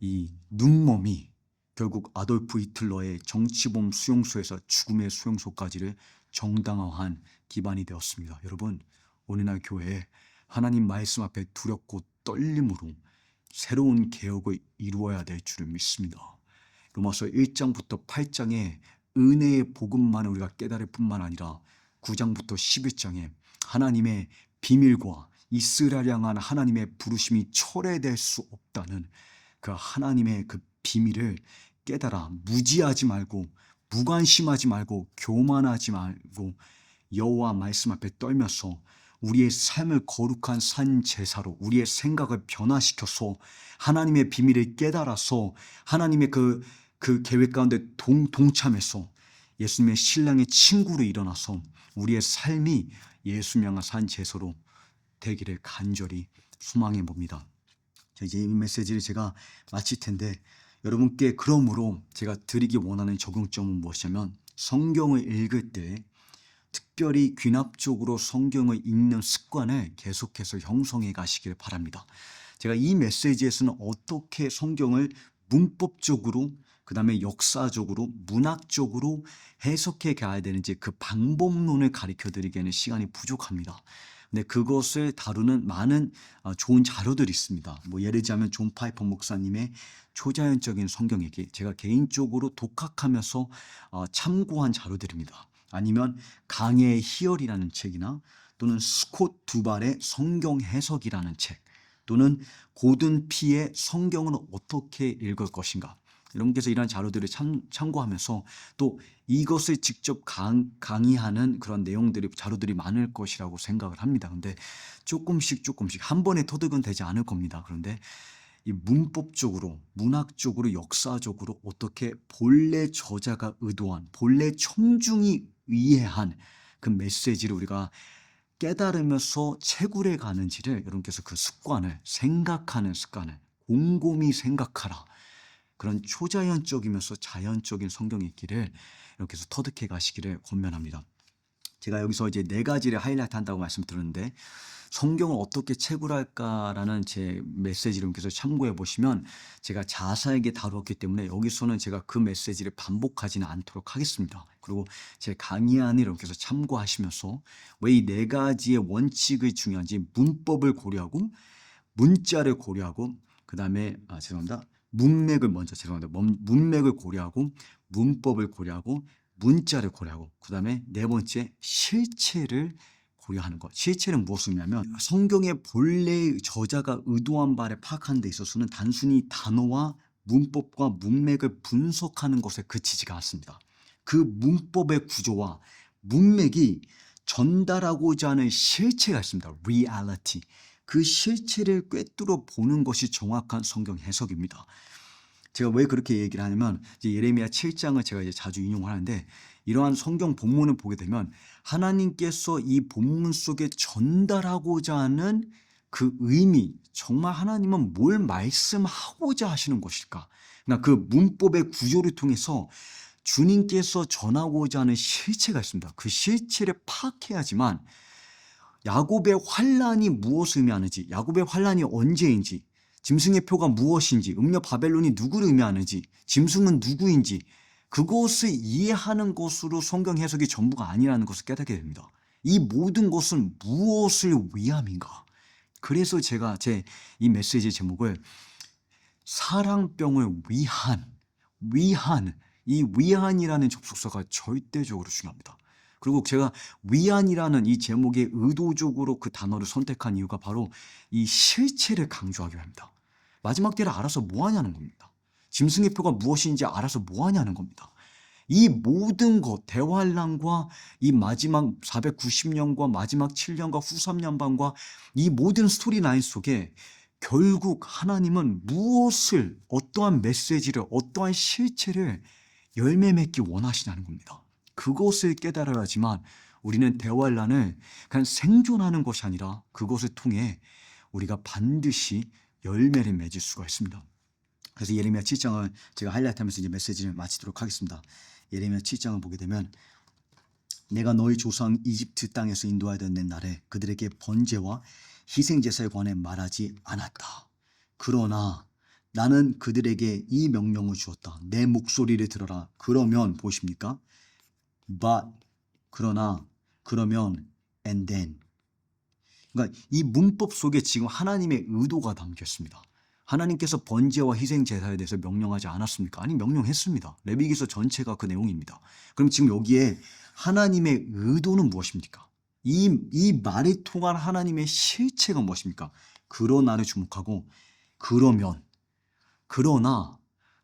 Speaker 1: 이 눈몸이 결국 아돌프 히틀러의 정치범 수용소에서 죽음의 수용소까지를 정당화한 기반이 되었습니다. 여러분, 오늘날 교회에 하나님 말씀 앞에 두렵고 떨림으로 새로운 개혁을 이루어야 될 줄을 믿습니다. 로마서 1장부터 8장에 은혜의 복음만을 우리가 깨달을 뿐만 아니라 9장부터 11장에 하나님의 비밀과 이스라엘 향한 하나님의 부르심이 철회될 수 없다는 그 하나님의 그 비밀을 깨달아 무지하지 말고 무관심하지 말고 교만하지 말고 여호와 말씀 앞에 떨면서 우리의 삶을 거룩한 산 제사로 우리의 생각을 변화시켜서 하나님의 비밀을 깨달아서 하나님의 그 계획 가운데 동참해서 예수님의 신랑의 친구로 일어나서 우리의 삶이 예수님 향한 산 제사로 되기를 간절히 소망해 봅니다. 이제 이 메시지를 제가 마칠 텐데 여러분께 그러므로 제가 드리기 원하는 적용점은 무엇이냐면 성경을 읽을 때 특별히 귀납적으로 성경을 읽는 습관을 계속해서 형성해 가시길 바랍니다. 제가 이 메시지에서는 어떻게 성경을 문법적으로 그 다음에 역사적으로 문학적으로 해석해 가야 되는지 그 방법론을 가르쳐 드리기에는 시간이 부족합니다. 근데 그것을 다루는 많은 좋은 자료들이 있습니다. 예를 들자면 존 파이퍼 목사님의 초자연적인 성경 얘기 제가 개인적으로 독학하면서 참고한 자료들입니다. 아니면 강의 희열이라는 책이나 또는 스콧 두발의 성경 해석이라는 책, 또는 고든 피의 성경은 어떻게 읽을 것인가, 여러분께서 이러한 자료들을 참고하면서 또 이것을 직접 강의하는 그런 내용들이 자료들이 많을 것이라고 생각을 합니다. 근데 조금씩 한 번에 터득은 되지 않을 겁니다. 그런데 이 문법적으로, 문학적으로, 역사적으로 어떻게 본래 저자가 의도한, 본래 청중이 이해한 그 메시지를 우리가 깨달으면서 채굴해 가는지를 여러분께서 그 습관을, 생각하는 습관을 곰곰이 생각하라. 그런 초자연적이면서 자연적인 성경 읽기를 이렇게 해서 터득해 가시기를 권면합니다. 제가 여기서 이제 4가지를 하이라이트 한다고 말씀드렸는데, 성경을 어떻게 채굴할까라는 제 메시지를 여러분께서 참고해 보시면 제가 자세하게 다루었기 때문에 여기서는 제가 그 메시지를 반복하지는 않도록 하겠습니다. 그리고 제 강의안을 여러분께서 참고하시면서 왜 이 4가지의 원칙이 중요한지, 문법을 고려하고 문자를 고려하고 그다음에 문맥을 먼저 문맥을 고려하고 문법을 고려하고 문자를 고려하고 그다음에 4번째 실체를 고려하는 것. 실체는 무엇이냐면 성경의 본래 저자가 의도한 바를 파악하는 데 있어서는 단순히 단어와 문법과 문맥을 분석하는 것에 그치지가 않습니다. 그 문법의 구조와 문맥이 전달하고자 하는 실체가 있습니다. reality. 그 실체를 꿰뚫어 보는 것이 정확한 성경 해석입니다. 제가 왜 그렇게 얘기를 하냐면 이제 예레미야 7장을 제가 이제 자주 인용을 하는데, 이러한 성경 본문을 보게 되면 하나님께서 이 본문 속에 전달하고자 하는 그 의미, 정말 하나님은 뭘 말씀하고자 하시는 것일까? 그러니까 그 문법의 구조를 통해서 주님께서 전하고자 하는 실체가 있습니다. 그 실체를 파악해야지만 야곱의 환란이 무엇을 의미하는지, 야곱의 환란이 언제인지, 짐승의 표가 무엇인지, 음녀 바벨론이 누구를 의미하는지, 짐승은 누구인지, 그것을 이해하는 것으로 성경 해석이 전부가 아니라는 것을 깨닫게 됩니다. 이 모든 것은 무엇을 위함인가? 그래서 제가 제 이 메시지 제목을 사랑병을 위한, 이 위한이라는 접속사가 절대적으로 중요합니다. 그리고 제가 위안이라는 이 제목에 의도적으로 그 단어를 선택한 이유가 바로 이 실체를 강조하기 위함입니다. 마지막 때를 알아서 뭐 하냐는 겁니다. 짐승의 표가 무엇인지 알아서 뭐 하냐는 겁니다. 이 모든 것, 대환란과 이 마지막 490년과 마지막 7년과 후 3년 반과 이 모든 스토리라인 속에 결국 하나님은 무엇을, 어떠한 메시지를, 어떠한 실체를 열매 맺기 원하시냐는 겁니다. 그것을 깨달아야지만 우리는 대환란을 그냥 생존하는 것이 아니라 그것을 통해 우리가 반드시 열매를 맺을 수가 있습니다. 그래서 예레미야 7장을 제가 하이라이트하면서 이제 메시지를 마치도록 하겠습니다. 예레미야 7장을 보게 되면, 내가 너희 조상 이집트 땅에서 인도하던 날에 그들에게 번제와 희생제사에 관해 말하지 않았다. 그러나 나는 그들에게 이 명령을 주었다. 내 목소리를 들어라. 그러면 보십니까? But, 그러면 and then. 그러니까 이 문법 속에 지금 하나님의 의도가 담겨 있습니다. 하나님께서 번제와 희생 제사에 대해서 명령하지 않았습니까? 아니, 명령했습니다. 레위기서 전체가 그 내용입니다. 그럼 지금 여기에 하나님의 의도는 무엇입니까? 이 말이 통한 하나님의 실체가 무엇입니까? 그러나를 주목하고, 그러나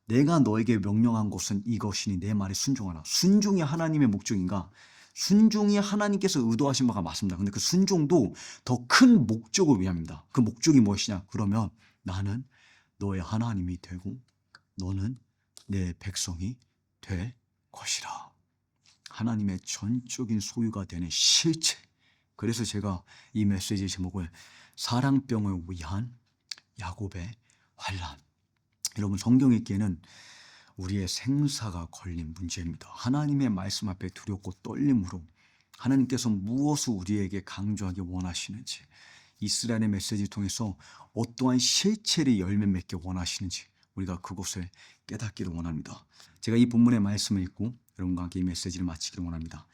Speaker 1: 내가 너에게 명령한 것은 이것이니 내 말에 순종하라. 순종이 하나님의 목적인가? 순종이 하나님께서 의도하신 바가 맞습니다. 근데 그 순종도 더 큰 목적을 위함입니다. 그 목적이 무엇이냐? 그러면 나는 너의 하나님이 되고 너는 내 백성이 될 것이라. 하나님의 전적인 소유가 되는 실체. 그래서 제가 이 메시지 제목을 사랑병을 위한 야곱의 환란. 여러분, 성경 읽기에는 우리의 생사가 걸린 문제입니다. 하나님의 말씀 앞에 두렵고 떨림으로 하나님께서 무엇을 우리에게 강조하기 원하시는지, 이스라엘의 메시지를 통해서 어떠한 실체를 열매 맺기 원하시는지 우리가 그것을 깨닫기를 원합니다. 제가 이 본문의 말씀을 읽고 여러분과 함께 이 메시지를 마치기를 원합니다.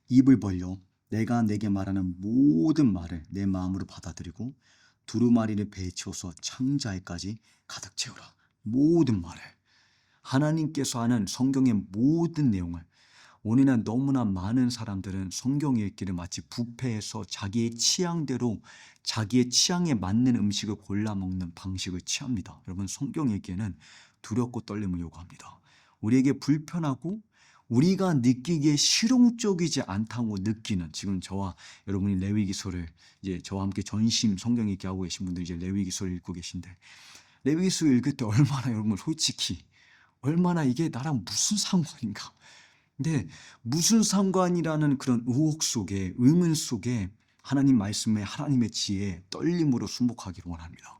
Speaker 1: 입을 벌려 내가 내게 말하는 모든 말을 내 마음으로 받아들이고 두루마리를 배에 채워서 창자에까지 가득 채우라. 모든 말을, 하나님께서 하는 성경의 모든 내용을 오늘날 너무나 많은 사람들은 성경 읽기를 마치 뷔페에서 자기의 취향대로 자기의 취향에 맞는 음식을 골라 먹는 방식을 취합니다. 여러분, 성경 읽기에는 두렵고 떨림을 요구합니다. 우리에게 불편하고 우리가 느끼기에 실용적이지 않다고 느끼는, 지금 저와 여러분이 레위기서를 이제 저와 함께 전심 성경 읽기 하고 계신 분들이 이제 레위기서를 읽고 계신데, 레위기서 읽을 때 얼마나 여러분 솔직히 얼마나 이게 나랑 무슨 상관인가. 근데 무슨 상관이라는 그런 의혹 속에, 의문 속에 하나님 말씀에 하나님의 지혜에 떨림으로 순복하기를 원합니다.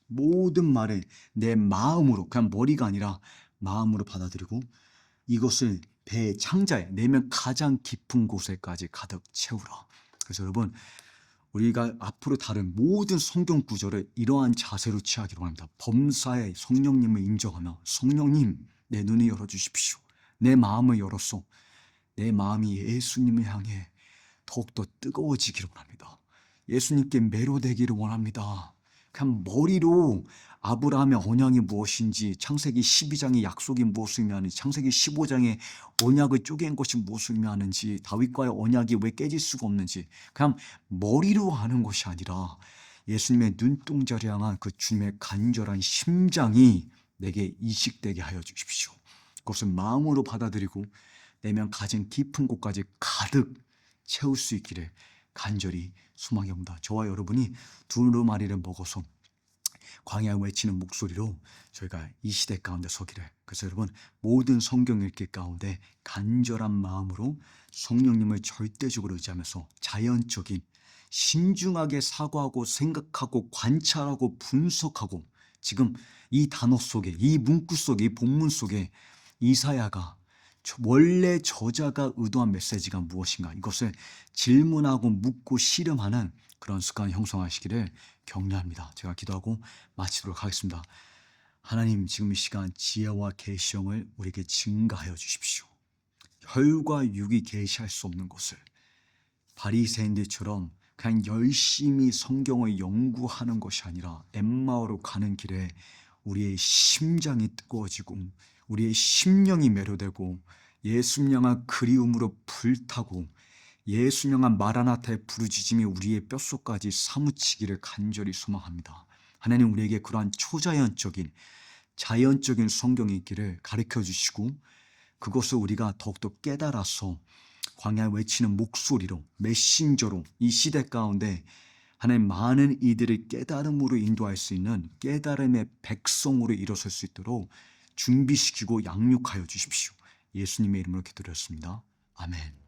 Speaker 1: 모든 말을 내 마음으로, 그냥 머리가 아니라 마음으로 받아들이고 이것을 배의 창자에, 내면 가장 깊은 곳에까지 가득 채우라. 그래서 여러분, 우리가 앞으로 다른 모든 성경 구절을 이러한 자세로 취하기를 원합니다. 범사에 성령님을 인정하며, 성령님 내 눈을 열어주십시오. 내 마음을 열었소. 내 마음이 예수님을 향해 더욱더 뜨거워지기를 원합니다. 예수님께 매료되기를 원합니다. 그냥 머리로 아브라함의 언약이 무엇인지, 창세기 12장의 약속이 무엇을 의미하는지, 창세기 15장의 언약을 쪼갠 것이 무엇을 의미하는지, 다윗과의 언약이 왜 깨질 수가 없는지 그냥 머리로 하는 것이 아니라 예수님의 눈동자를 향한 그 주님의 간절한 심장이 내게 이식되게 하여 주십시오. 그것을 마음으로 받아들이고 내면 가진 깊은 곳까지 가득 채울 수 있기를 간절히 소망합니다. 저와 여러분이 두루마리를 먹어서 광야에 외치는 목소리로 저희가 이 시대 가운데 서기를, 그래서 여러분, 모든 성경 읽기 가운데 간절한 마음으로 성령님을 절대적으로 의지하면서 자연적인, 신중하게 사고하고 생각하고 관찰하고 분석하고, 지금 이 단어 속에, 이 문구 속에, 이 본문 속에 이사야가 원래 저자가 의도한 메시지가 무엇인가, 이것을 질문하고 묻고 씨름하는 그런 습관 형성하시기를 격려합니다. 제가 기도하고 마치도록 하겠습니다. 하나님, 지금 이 시간 지혜와 계시형을 우리에게 증가하여 주십시오. 혈과 육이 계시할 수 없는 것을 바리새인들처럼 그냥 열심히 성경을 연구하는 것이 아니라 엠마오로 가는 길에 우리의 심장이 뜨거워지고 우리의 심령이 매료되고 예수님 향한 그리움으로 불타고 예수님 향한 마라나타의 부르짖음이 우리의 뼛속까지 사무치기를 간절히 소망합니다. 하나님, 우리에게 그러한 초자연적인, 자연적인 성경 읽기를 가르쳐 주시고 그것을 우리가 더욱더 깨달아서 광야에 외치는 목소리로, 메신저로 이 시대 가운데 하나님 많은 이들을 깨달음으로 인도할 수 있는 깨달음의 백성으로 일어설 수 있도록 준비시키고 양육하여 주십시오. 예수님의 이름으로 기도드렸습니다. 아멘.